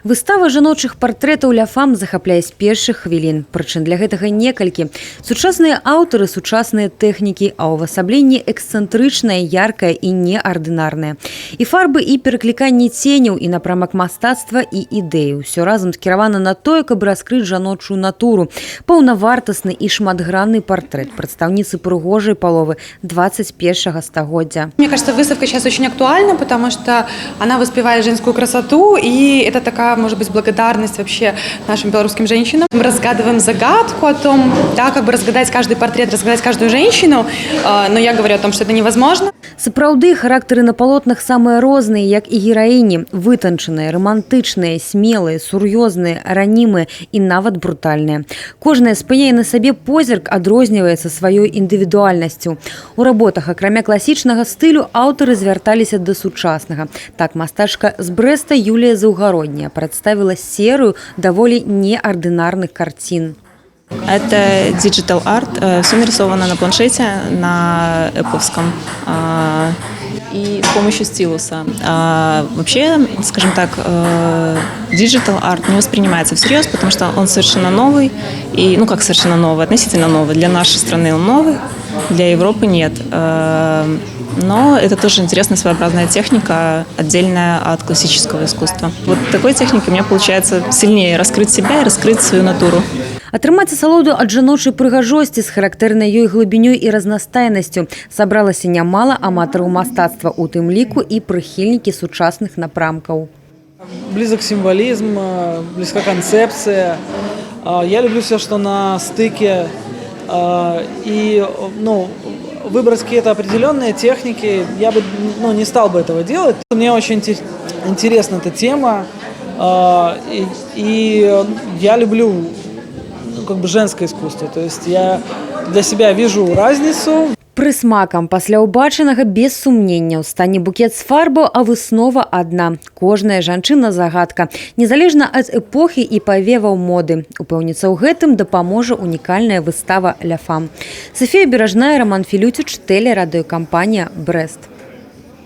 Выстава жаночых партрэтаў ля фам захапляе з першых хвілін. Прычын для гэтага некалькі. Сучасныя аўтары, сучасныя тэхнікі, а ўвасабленне эксцэнтрычнае, яркае і неардынарнае. І фарбы, і перакліканне ценяў, і напрамак мастацтва, і ідэі. Усё разам скіравана на тое, каб раскрыць жаночую натуру. Паўнавартасны і шматгранны партрэт прадстаўніцы прыгожай паловы 21-го стагоддзя. Мне кажется, выставка сейчас очень актуальна, потому что она воспевает женскую красоту, и это такая, может быть, благодарность вообще нашим белорусским женщинам. Мы разгадываем загадку о том, да, как бы разгадать каждый портрет, разгадать каждую женщину, но я говорю о том, что это невозможно. Сапраўды, характары на палотнах самыя розныя, як і гераіні. Вытанчаныя, романтычныя, смелыя, сур'ёзныя, ранімыя і нават брутальныя. Кожная спыняе на сабе позірк, адрозніваецца сваёй індывідуальнасцю. У работах, акрамя класічнага стылю, аўтары звярталіся да сучаснага. Так, мастачка з Брэста Юлія Заўгародняя представила серию довольно неординарных картин. Это digital art, все нарисовано на планшете, на эпповском и с помощью стилуса. Вообще, скажем так, digital art не воспринимается всерьез, потому что он совершенно новый, и, ну как совершенно новый, относительно новый. Для нашей страны он новый, для Европы нет. Но это тоже интересная своеобразная техника, отдельная от классического искусства. Вот такой техникой у меня получается сильнее раскрыть себя и раскрыть свою натуру. Атрымаць асалоду ад жаночай прыгажосці з характэрнай ёй глыбінёй і разнастайнасцю сабралася нямала аматараў мастацтва, у тым ліку і прыхільнікі сучасных напрамкаў. Близок символизм, близка концепция. Я люблю все, что на стыке. И выбрать какие-то определенные техники, я бы не стал бы этого делать. Мне очень интересна эта тема. И я люблю женское искусство. То есть я для себя вижу разницу. Прысмакам пасля ўбачанага без сумненняў стане букет з фарбаў, а выснова адна. Кожная жанчына загадка, незалежна ад эпохі і павеваў моды. Упэўніцца ў гэтым дапаможа унікальная выстава ля фам. Софія Беражная, Роман Філюціч, тэлерадыёкампанія «Брэст».